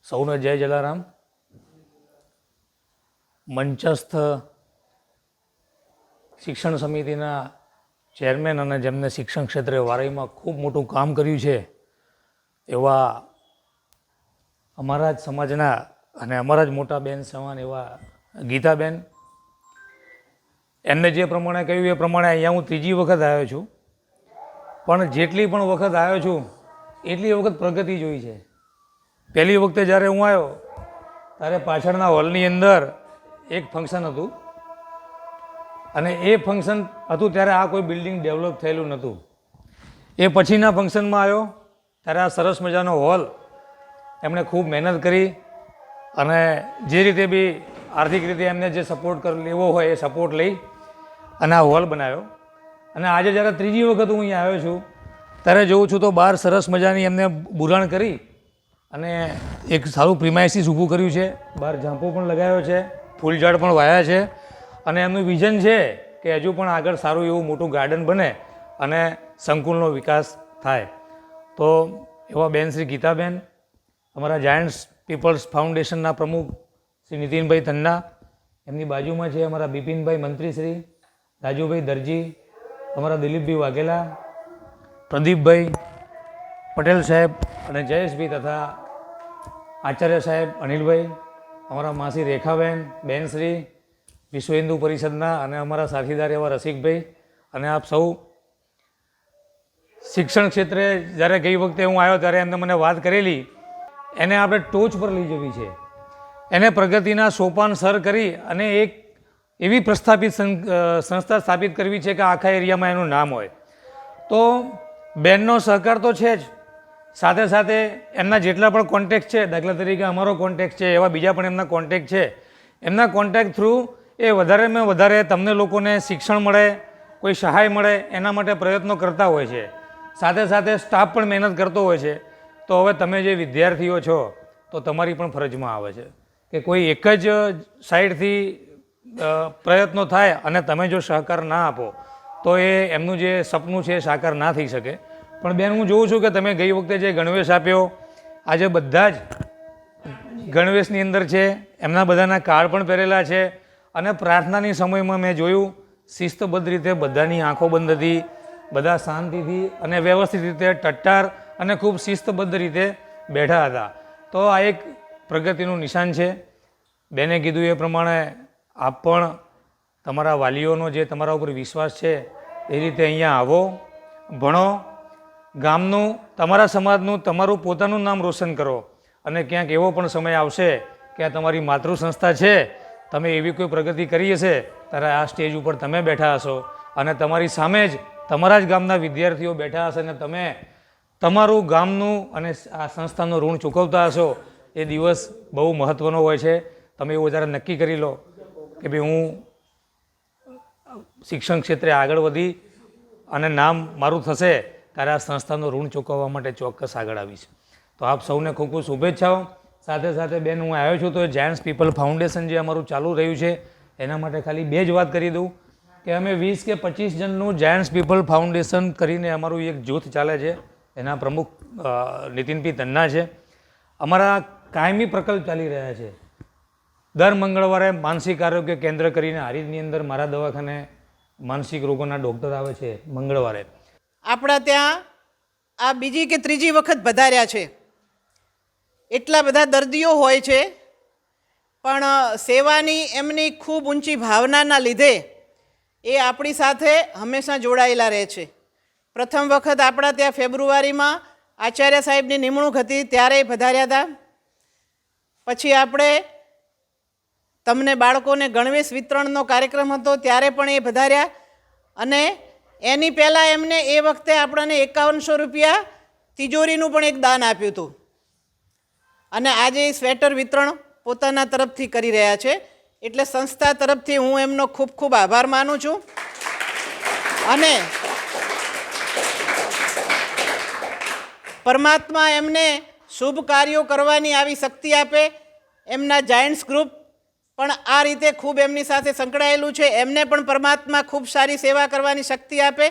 સૌને જય જલારામ. મંચસ્થ શિક્ષણ સમિતિના ચેરમેન અને જેમને શિક્ષણ ક્ષેત્રે વારઈમાં ખૂબ મોટું કામ કર્યું છે એવા અમારા જ સમાજના અને અમારા જ મોટા બેન સમાન એવા ગીતાબેન, એમને જે પ્રમાણે કહ્યું એ પ્રમાણે અહીંયા હું ત્રીજી વખત આવ્યો છું, પણ જેટલી પણ વખત આવ્યો છું એટલી વખત પ્રગતિ જોઈ છે. પહેલી વખતે જ્યારે હું આવ્યો ત્યારે પાછળના હોલની અંદર એક ફંક્શન હતું અને એ ફંક્શન હતું ત્યારે આ કોઈ બિલ્ડિંગ ડેવલપ થયેલું નહોતું. એ પછીના ફંક્શનમાં આવ્યો ત્યારે આ સરસ મજાનો હોલ એમણે ખૂબ મહેનત કરી અને જે રીતે બી આર્થિક રીતે એમને જે સપોર્ટ લેવો હોય એ સપોર્ટ લઈ અને આ હોલ બનાવ્યો. અને આજે જ્યારે ત્રીજી વખત હું અહીંયા આવ્યો છું ત્યારે જોઉં છું તો બહાર સરસ મજાની એમને બુરાણ કરી અને એક સારું પ્રિમાઇસીસ ઊભું કર્યું છે. બહાર ઝાંપો પણ લગાવ્યો છે, ફૂલઝાડ પણ વાયા છે અને એમનું વિઝન છે કે હજુ પણ આગળ સારું એવું મોટું ગાર્ડન બને અને સંકુલનો વિકાસ થાય. તો એવા બેન શ્રી ગીતાબેન, અમારા જાયન્ટ્સ પીપલ્સ ફાઉન્ડેશનના પ્રમુખ શ્રી નીતિનભાઈ તન્ના, એમની બાજુમાં છે અમારા બિપિનભાઈ મંત્રી શ્રી, રાજુભાઈ દરજી, અમારા દિલીપભાઈ વાઘેલા, પ્રદીપભાઈ પટેલ સાહેબ અને જયેશભાઈ તથા આચાર્ય સાહેબ અનિલભાઈ, અમારા માસી રેખાબેન, બેનશ્રી વિશ્વ હિન્દુ પરિષદના અને અમારા સાથીદાર એવા રસિકભાઈ અને આપ સૌ. શિક્ષણ ક્ષેત્રે જ્યારે ગઈ વખતે હું આવ્યો ત્યારે એમને મને વાત કરેલી, એને આપણે ટોચ પર લઈ જવી છે, એને પ્રગતિના સોપાન સર કરી અને એક એવી પ્રસ્થાપિત સંસ્થા સ્થાપિત કરવી છે કે આખા એરિયામાં એનું નામ હોય. તો બેનનો સહકાર તો છે જ, સાથે સાથે એમના જેટલા પણ કોન્ટેક્ટ છે, દાખલા તરીકે અમારો કોન્ટેક્ટ છે, એવા બીજા પણ એમના કોન્ટેક્ટ છે. એમના કોન્ટેક્ટ થ્રુ એ વધારેમાં વધારે તમને લોકોને શિક્ષણ મળે, કોઈ સહાય મળે એના માટે પ્રયત્નો કરતા હોય છે. સાથે સાથે સ્ટાફ પણ મહેનત કરતો હોય છે. તો હવે તમે જે વિદ્યાર્થીઓ છો તો તમારી પણ ફરજમાં આવે છે કે કોઈ એક જ સાઈડથી પ્રયત્નો થાય અને તમે જો સહકાર ના આપો તો એ એમનું જે સપનું છે એ સાકાર ના થઈ શકે. પણ બેન, હું જોઉં છું કે તમે ગઈ વખતે જે ગણવેશ આપ્યો, આજે બધા જ ગણવેશની અંદર છે, એમના બધાના કાર્ડ પણ પહેરેલા છે અને પ્રાર્થનાની સમયમાં મેં જોયું શિસ્તબદ્ધ રીતે બધાની આંખો બંધ હતી, બધા શાંતિથી અને વ્યવસ્થિત રીતે ટટ્ટાર અને ખૂબ શિસ્તબદ્ધ રીતે બેઠા હતા. તો આ એક પ્રગતિનું નિશાન છે. બેને કીધું એ પ્રમાણે આપ પણ તમારા વાલીઓનો જે તમારા ઉપર વિશ્વાસ છે એ રીતે અહીંયા આવો, ભણો, ગામનું, તમારા સમાજનું, તમારું પોતાનું નામ રોશન કરો અને ક્યાંક એવો પણ સમય આવશે કે આ તમારી માતૃ સંસ્થા છે, તમે એવી કોઈ પ્રગતિ કરી હશે ત્યારે આ સ્ટેજ ઉપર તમે બેઠા હશો અને તમારી સામે જ તમારા જ ગામના વિદ્યાર્થીઓ બેઠા હશે અને તમે તમારું ગામનું અને આ સંસ્થાનું ઋણ ચૂકવતા હશો. એ દિવસ બહુ મહત્ત્વનો હોય છે. તમે એવું જ્યારે નક્કી કરી લો કે ભાઈ હું શિક્ષણ ક્ષેત્રે આગળ વધી અને નામ મારું થશે ત્યારે આ સંસ્થાનું ઋણ ચૂકવવા માટે ચોક્કસ આગળ આવીશ. તો આપ સૌને ખૂબ ખૂબ શુભેચ્છાઓ. સાથે સાથે બેન, હું આવ્યો છું તો જાયન્ટ્સ પીપલ ફાઉન્ડેશન જે અમારું ચાલુ રહ્યું છે એના માટે ખાલી બે જ વાત કરી દઉં કે અમે 20 કે 25 જણનું જાયન્ટ્સ પીપલ ફાઉન્ડેશન કરીને અમારું એક જૂથ ચાલે છે. એના પ્રમુખ નીતિનભાઈ તન્ના છે. અમારા કાયમી પ્રકલ્પ ચાલી રહ્યા છે. દર મંગળવારે માનસિક આરોગ્ય કેન્દ્ર કરીને હારીજની અંદર મારા દવાખાને માનસિક રોગોના ડૉક્ટર આવે છે મંગળવારે. આપણા ત્યાં આ બીજી કે ત્રીજી વખત વધાર્યા છે. એટલા બધા દર્દીઓ હોય છે પણ સેવાની એમની ખૂબ ઊંચી ભાવનાના લીધે એ આપણી સાથે હંમેશા જોડાયેલા રહે છે. પ્રથમ વખત આપણા ત્યાં ફેબ્રુઆરીમાં આચાર્ય સાહેબની નિમણૂક હતી ત્યારે વધાર્યા હતા. પછી આપણે તમને બાળકોને ગણવેશ વિતરણનો કાર્યક્રમ હતો ત્યારે પણ એ વધાર્યા અને એની પહેલાં એમને એ વખતે આપણને 5100 રૂપિયા તિજોરીનું પણ એક દાન આપ્યું હતું અને આજે એ સ્વેટર વિતરણ પોતાના તરફથી કરી રહ્યા છે. એટલે સંસ્થા તરફથી હું એમનો ખૂબ ખૂબ આભાર માનું છું અને પરમાત્મા એમને શુભ કાર્યો કરવાની આવી શક્તિ આપે. એમના જાયન્ટ્સ ગ્રુપ પણ આ રીતે ખૂબ એમની સાથે સંકળાયેલું છે. એમને પણ પરમાત્મા ખૂબ સારી સેવા કરવાની શક્તિ આપે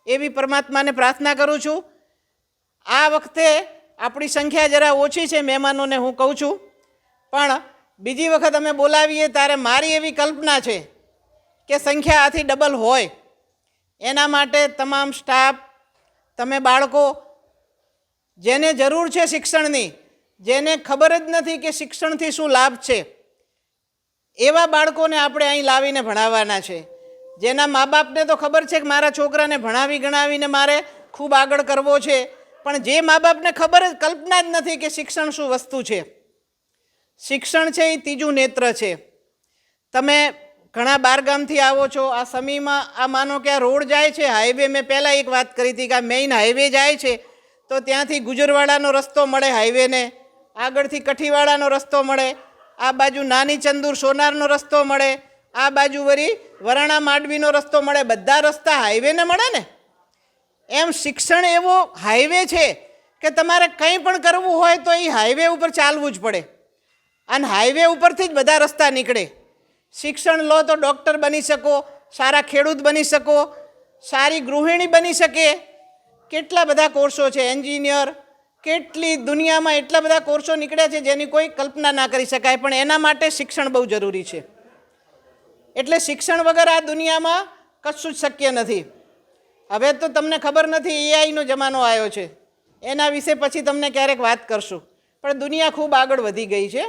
એવી પરમાત્માને પ્રાર્થના કરું છું. આ વખતે આપણી સંખ્યા જરા ઓછી છે, મહેમાનોને હું કહું છું, પણ બીજી વખત અમે બોલાવીએ ત્યારે મારી એવી કલ્પના છે કે સંખ્યા આથી ડબલ હોય. એના માટે તમામ સ્ટાફ, તમે બાળકો, જેને જરૂર છે શિક્ષણની, જેને ખબર જ નથી કે શિક્ષણથી શું લાભ છે, એવા બાળકોને આપણે અહીં લાવીને ભણાવવાના છે. જેના મા બાપને તો ખબર છે કે મારા છોકરાને ભણાવી ગણાવીને મારે ખૂબ આગળ કરવો છે, પણ જે મા બાપને કલ્પના જ નથી કે શિક્ષણ શું વસ્તુ છે. શિક્ષણ છે એ ત્રીજું નેત્ર છે. તમે ઘણા બહારગામથી આવો છો, આ સમીમાં આ માનો કે આ રોડ જાય છે, હાઈવે, મેં પહેલાં એક વાત કરી હતી કે આ મેઇન હાઈવે જાય છે, તો ત્યાંથી ગુજરવાડાનો રસ્તો મળે હાઈવેને, આગળથી કઠીવાડાનો રસ્તો મળે, આ બાજુ નાની ચંદુર સોનારનો રસ્તો મળે, આ બાજુ વળી વરાણા માંડવીનો રસ્તો મળે, બધા રસ્તા હાઈવેને મળે ને. એમ શિક્ષણ એવો હાઈવે છે કે તમારે કંઈ પણ કરવું હોય તો એ હાઈવે ઉપર ચાલવું જ પડે, અને હાઈવે ઉપરથી જ બધા રસ્તા નીકળે. શિક્ષણ લો તો ડૉક્ટર બની શકો, સારા ખેડૂત બની શકો, સારી ગૃહિણી બની શકે, કેટલા બધા કોર્સો છે, એન્જિનિયર, કેટલી દુનિયામાં એટલા બધા કોર્સો નીકળ્યા છે જેની કોઈ કલ્પના ના કરી શકાય, પણ એના માટે શિક્ષણ બહુ જરૂરી છે. એટલે શિક્ષણ વગર આ દુનિયામાં કશું જ શક્ય નથી. હવે તો તમને ખબર નથી, એઆઈનો જમાનો આવ્યો છે, એના વિશે પછી તમને ક્યારેક વાત કરશું, પણ દુનિયા ખૂબ આગળ વધી ગઈ છે.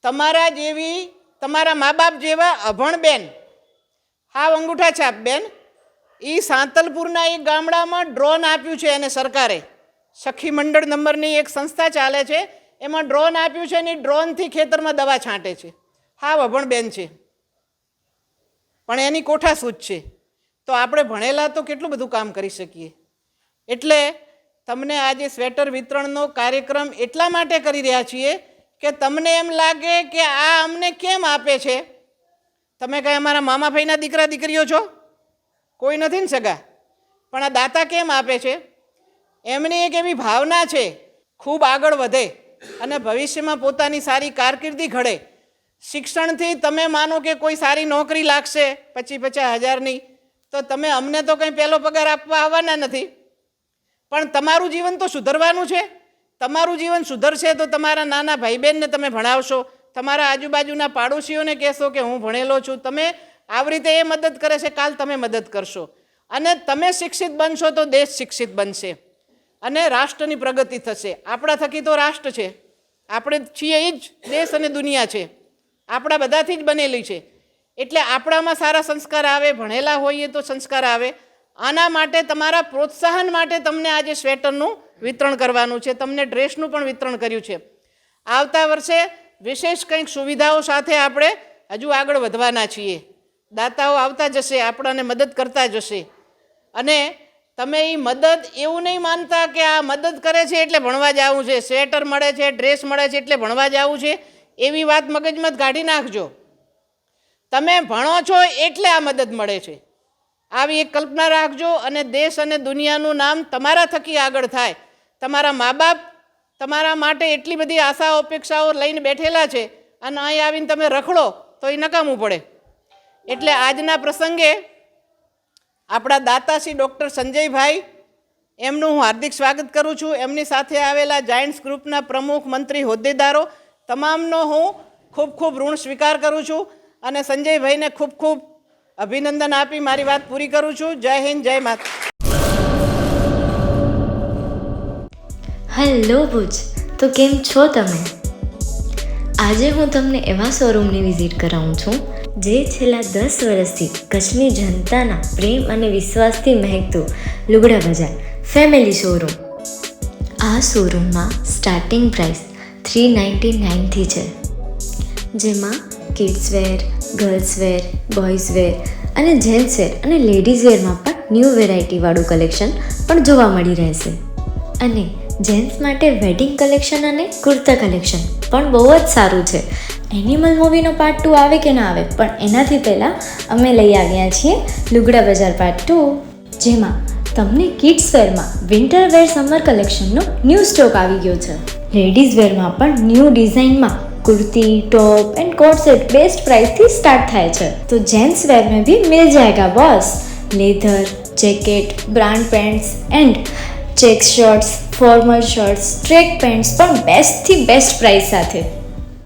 તમારા જેવી, તમારા મા બાપ જેવા અભણ બેન, હાવ અંગૂઠા છાપ બેન, એ સાંતલપુરના એક ગામડામાં ડ્રોન આપ્યું છે એને સરકારે, સખી મંડળ નંબરની એક સંસ્થા ચાલે છે, એમાં ડ્રોન આપ્યું છે ને ડ્રોનથી ખેતરમાં દવા છાંટે છે. હાવ અભણ બેન છે, પણ એની કોઠા સૂઝ છે. તો આપણે ભણેલા તો કેટલું બધું કામ કરી શકીએ. એટલે તમને આજે સ્વેટર વિતરણનો કાર્યક્રમ એટલા માટે કરી રહ્યા છીએ કે તમને એમ લાગે કે આ અમને કેમ આપે છે. તમે કાંઈ અમારા મામા ભાઈના દીકરા દીકરીઓ છો? કોઈ નથી ને સગા, પણ આ દાતા કેમ આપે છે? એમની એક એવી ભાવના છે ખૂબ આગળ વધે અને ભવિષ્યમાં પોતાની સારી કારકિર્દી ઘડે. શિક્ષણથી તમે માનો કે કોઈ સારી નોકરી લાગશે 50,000-50,000ની, તો તમે અમને તો કંઈ પહેલો પગાર આપવા આવવાના નથી, પણ તમારું જીવન તો સુધરવાનું છે. તમારું જીવન સુધરશે તો તમારા નાના ભાઈ બહેનને તમે ભણાવશો, તમારા આજુબાજુના પાડોશીઓને કહેશો કે હું ભણેલો છું. તમે આવી રીતે એ મદદ કરે છે, કાલ તમે મદદ કરશો, અને તમે શિક્ષિત બનશો તો દેશ શિક્ષિત બનશે અને રાષ્ટ્રની પ્રગતિ થશે. આપણા થકી તો રાષ્ટ્ર છે, આપણે છીએ એ જ દેશ અને દુનિયા છે, આપણા બધાથી જ બનેલી છે. એટલે આપણામાં સારા સંસ્કાર આવે, ભણેલા હોઈએ તો સંસ્કાર આવે. આના માટે તમારા પ્રોત્સાહન માટે તમને આજે સ્વેટરનું વિતરણ કરવાનું છે, તમને ડ્રેસનું પણ વિતરણ કર્યું છે. આવતા વર્ષે વિશેષ કંઈક સુવિધાઓ સાથે આપણે હજુ આગળ વધવાના છીએ. દાતાઓ આવતા જશે, આપણને મદદ કરતા જશે, અને તમે એ મદદ એવું નહીં માનતા કે આ મદદ કરે છે એટલે ભણવા જવું છે, સ્વેટર મળે છે, ડ્રેસ મળે છે એટલે ભણવા જવું છે, એવી વાત મગજમાં કાઢી નાખજો. તમે ભણો છો એટલે આ મદદ મળે છે, આવી એક કલ્પના રાખજો, અને દેશ અને દુનિયાનું નામ તમારા થકી આગળ થાય. તમારા મા બાપ તમારા માટે એટલી બધી આશા અપેક્ષાઓ લઈને બેઠેલા છે, અને અહીં આવીને તમે રખડો તો એ નકામું પડે. એટલે આજના પ્રસંગે આપણા દાતાશ્રી ડૉક્ટર સંજયભાઈ, એમનું હું હાર્દિક સ્વાગત કરું છું. એમની સાથે આવેલા જાયન્ટ્સ ગ્રુપના પ્રમુખ, મંત્રી, હોદ્દેદારો તમામનો હું ખૂબ ખૂબ ઋણ સ્વીકાર કરું છું, અને સંજયભાઈને ખૂબ ખૂબ અભિનંદન આપી મારી વાત પૂરી કરું છું. જય હિન્દ, જય માતા. હેલો ભુજ, તો કેમ છો તમે? આજે હું તમને એવા શોરૂમની વિઝિટ કરાવું છું જે છેલ્લા 10 વર્ષથી કચ્છની જનતાના પ્રેમ અને વિશ્વાસથી મહેકતું લુગડા બજાર ફેમિલી શોરૂમ. આ શોરૂમમાં સ્ટાર્ટિંગ પ્રાઇસ 399થી છે, જેમાં kids wear, girls wear, boys wear અને જેન્ટ્સ વેર અને લેડીઝ વેરમાં પણ ન્યૂ વેરાયટીવાળું કલેક્શન પણ જોવા મળી રહેશે. અને જેન્ટ્સ માટે વેડિંગ કલેક્શન અને કુર્તા કલેક્શન પણ બહુ જ સારું છે. એનિમલ મૂવીનો પાર્ટ 2 આવે કે ના આવે, પણ એનાથી પહેલાં અમે લઈ આવ્યા છીએ લુગડા બજાર પાર્ટ 2, જેમાં તમને કિડ્સ વેરમાં વિન્ટર વેર સમર કલેક્શનનો ન્યૂ સ્ટોક આવી ગયો છે. લેડીઝ વેરમાં પણ ન્યૂ ડિઝાઇનમાં kurti, top and coat set best price थी स्टार्ट थाय छे. तो जेंट्स वेर में भी मिल जाएगा boss. Leather, jacket, brand pants and check shirts, formal shirts, track pants પણ બેસ્ટથી બેસ્ટ પ્રાઇસ સાથે.